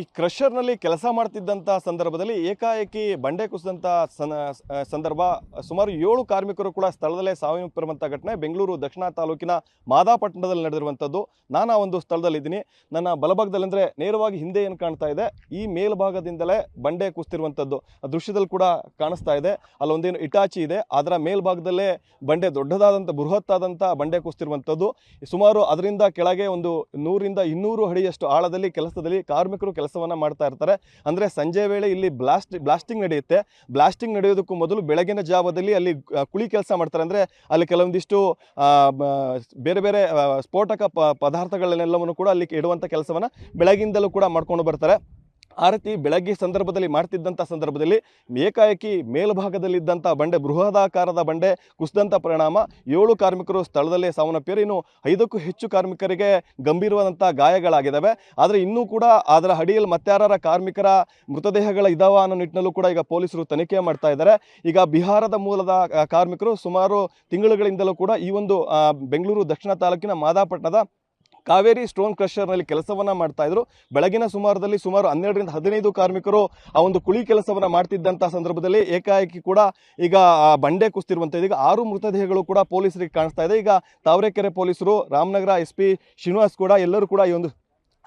ಈ ಕ್ರಷರ್ನಲ್ಲಿ ಕೆಲಸ ಮಾಡ್ತಿದ್ದಂಥ ಸಂದರ್ಭದಲ್ಲಿ ಏಕಾಏಕಿ ಬಂಡೆ ಕುಸಿದಂಥ ಸಂದರ್ಭ ಸುಮಾರು 7 ಕಾರ್ಮಿಕರು ಕೂಡ ಸ್ಥಳದಲ್ಲೇ ಸಾವನ್ನಪ್ಪಿರುವಂಥ ಘಟನೆ ಬೆಂಗಳೂರು ದಕ್ಷಿಣ ತಾಲೂಕಿನ ಮಾದಾಪಟ್ಟಣದಲ್ಲಿ ನಡೆದಿರುವಂಥದ್ದು. ನಾನು ಆ ಒಂದು ಸ್ಥಳದಲ್ಲಿದ್ದೀನಿ. ನನ್ನ ಬಲಭಾಗದಲ್ಲಿ ಅಂದರೆ ನೇರವಾಗಿ ಹಿಂದೆ ಏನು ಕಾಣ್ತಾ ಇದೆ, ಈ ಮೇಲ್ಭಾಗದಿಂದಲೇ ಬಂಡೆ ಕುಸಿತಿರುವಂಥದ್ದು ದೃಶ್ಯದಲ್ಲಿ ಕೂಡ ಕಾಣಿಸ್ತಾ ಇದೆ. ಅಲ್ಲೊಂದೇನು ಇಟಾಚಿ ಇದೆ, ಅದರ ಮೇಲ್ಭಾಗದಲ್ಲೇ ಬಂಡೆ ದೊಡ್ಡದಾದಂಥ ಬೃಹತ್ತಾದಂಥ ಬಂಡೆ ಕುಸಿತಿರುವಂಥದ್ದು. ಸುಮಾರು ಅದರಿಂದ ಕೆಳಗೆ ಒಂದು 100 ರಿಂದ 200 ಅಡಿಯಷ್ಟು ಆಳದಲ್ಲಿ ಕೆಲಸದಲ್ಲಿ ಕಾರ್ಮಿಕರು ಕೆಲಸವನ್ನ ಮಾಡ್ತಾ ಇರ್ತಾರೆ. ಅಂದ್ರೆ ಸಂಜೆ ವೇಳೆ ಇಲ್ಲಿ ಬ್ಲಾಸ್ಟಿಂಗ್ ನಡೆಯುತ್ತೆ. ಬ್ಲಾಸ್ಟಿಂಗ್ ನಡೆಯೋದಕ್ಕೂ ಮೊದಲು ಬೆಳಗಿನ ಜಾವದಲ್ಲಿ ಅಲ್ಲಿ ಕುಳಿ ಕೆಲಸ ಮಾಡ್ತಾರೆ. ಅಂದ್ರೆ ಅಲ್ಲಿ ಕೆಲವೊಂದಿಷ್ಟು ಬೇರೆ ಬೇರೆ ಸ್ಫೋಟಕ ಪದಾರ್ಥಗಳನ್ನೆಲ್ಲವನ್ನು ಕೂಡ ಅಲ್ಲಿ ಇಡುವಂತ ಕೆಲಸವನ್ನ ಬೆಳಗಿಂದಲೂ ಕೂಡ ಮಾಡ್ಕೊಂಡು ಬರ್ತಾರೆ. ಆ ರೀತಿ ಬೆಳಗ್ಗೆ ಸಂದರ್ಭದಲ್ಲಿ ಮಾಡ್ತಿದ್ದಂಥ ಸಂದರ್ಭದಲ್ಲಿ ಏಕಾಏಕಿ ಮೇಲ್ಭಾಗದಲ್ಲಿದ್ದಂಥ ಬಂಡೆ ಬೃಹದಾಕಾರದ ಬಂಡೆ ಕುಸಿದಂಥ ಪರಿಣಾಮ 7 ಕಾರ್ಮಿಕರು ಸ್ಥಳದಲ್ಲೇ ಸಾವನ್ನಪ್ಪಿರು. ಇನ್ನು 5ಕ್ಕೂ ಹೆಚ್ಚು ಕಾರ್ಮಿಕರಿಗೆ ಗಂಭೀರವಾದಂಥ ಗಾಯಗಳಾಗಿದ್ದಾವೆ. ಆದರೆ ಇನ್ನೂ ಕೂಡ ಅದರ ಅಡಿಯಲ್ಲಿ ಮತ್ತಾರರ ಕಾರ್ಮಿಕರ ಮೃತದೇಹಗಳ ಇದಾವ ಅನ್ನೋ ನಿಟ್ಟಿನಲ್ಲೂ ಕೂಡ ಈಗ ಪೊಲೀಸರು ತನಿಖೆ ಮಾಡ್ತಾ ಇದ್ದಾರೆ. ಈಗ ಬಿಹಾರದ ಮೂಲದ ಕಾರ್ಮಿಕರು ಸುಮಾರು ತಿಂಗಳುಗಳಿಂದಲೂ ಕೂಡ ಈ ಒಂದು ಬೆಂಗಳೂರು ದಕ್ಷಿಣ ತಾಲೂಕಿನ ಮಾದಾಪಟ್ಟಣದ ಕಾವೇರಿ ಸ್ಟೋನ್ ಕ್ರಷರ್ನಲ್ಲಿ ಕೆಲಸವನ್ನ ಮಾಡ್ತಾ ಇದ್ರು. ಬೆಳಗಿನ ಸುಮಾರು 12 ರಿಂದ 15 ಕಾರ್ಮಿಕರು ಆ ಒಂದು ಕುಳಿ ಕೆಲಸವನ್ನ ಮಾಡ್ತಿದ್ದಂತ ಸಂದರ್ಭದಲ್ಲಿ ಏಕಾಏಕಿ ಕೂಡ ಈಗ ಬಂಡೆ ಕುಸಿತಿರುವಂತದ್ದು. ಈಗ 6 ಮೃತದೇಹಗಳು ಕೂಡ ಪೊಲೀಸರಿಗೆ ಕಾಣಿಸ್ತಾ ಇದೆ. ಈಗ ತಾವರೆಕೆರೆ ಪೊಲೀಸರು, ರಾಮನಗರ SP ಶ್ರೀನಿವಾಸ್ ಕೂಡ ಎಲ್ಲರೂ ಕೂಡ ಈ ಒಂದು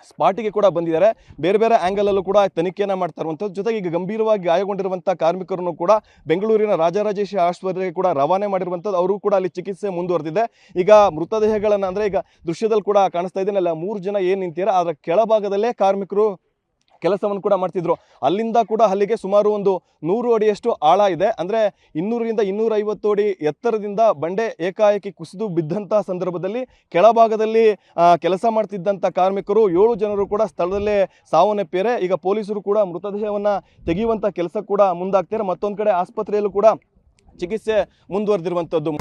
ಸ್ಪಾಟಿಗೆ ಕೂಡ ಬಂದಿದ್ದಾರೆ. ಬೇರೆ ಬೇರೆ ಆಂಗಲ್ ಅಲ್ಲೂ ಕೂಡ ತನಿಖೆಯನ್ನ ಮಾಡ್ತಾ ಇರುವಂಥದ್ದು. ಜೊತೆಗೆ ಈಗ ಗಂಭೀರವಾಗಿ ಗಾಯಗೊಂಡಿರುವಂತಹ ಕಾರ್ಮಿಕರನ್ನು ಕೂಡ ಬೆಂಗಳೂರಿನ ರಾಜರಾಜೇಶ್ವರಿ ಆಸ್ಪತ್ರೆಗೆ ಕೂಡ ರವಾನೆ ಮಾಡಿರುವಂಥದ್ದು. ಅವರು ಕೂಡ ಅಲ್ಲಿ ಚಿಕಿತ್ಸೆ ಮುಂದುವರೆದಿದೆ. ಈಗ ಮೃತದೇಹಗಳನ್ನ ಅಂದ್ರೆ ಈಗ ದೃಶ್ಯದಲ್ಲಿ ಕೂಡ ಕಾಣಿಸ್ತಾ ಇದೆಯಲ್ಲ, 3 ಜನ ಏನ್ ನಿಂತಿದ್ದಾರೆ ಅದರ ಕೆಳಭಾಗದಲ್ಲೇ ಕಾರ್ಮಿಕರು ಕೆಲಸವನ್ನು ಕೂಡ ಮಾಡ್ತಿದ್ರು. ಅಲ್ಲಿಂದ ಕೂಡ ಅಲ್ಲಿಗೆ ಸುಮಾರು ಒಂದು 100 ಅಡಿಯಷ್ಟು ಆಳ ಇದೆ. ಅಂದ್ರೆ 200 ರಿಂದ 250 ಅಡಿ ಎತ್ತರದಿಂದ ಬಂಡೆ ಏಕಾಏಕಿ ಕುಸಿದು ಬಿದ್ದಂತ ಸಂದರ್ಭದಲ್ಲಿ ಕೆಳಭಾಗದಲ್ಲಿ ಕೆಲಸ ಮಾಡ್ತಿದ್ದಂತ ಕಾರ್ಮಿಕರು 7 ಜನರು ಕೂಡ ಸ್ಥಳದಲ್ಲೇ ಸಾವನ್ನಪ್ಪಿದ್ದಾರೆ. ಈಗ ಪೊಲೀಸರು ಕೂಡ ಮೃತದೇಹವನ್ನ ತೆಗೆಯುವಂತ ಕೆಲಸ ಕೂಡ ಮುಂದಾಗ್ತಾರೆ. ಮತ್ತೊಂದು ಕಡೆ ಆಸ್ಪತ್ರೆಯಲ್ಲೂ ಕೂಡ ಚಿಕಿತ್ಸೆ ಮುಂದುವರೆದಿರುವಂತದ್ದು.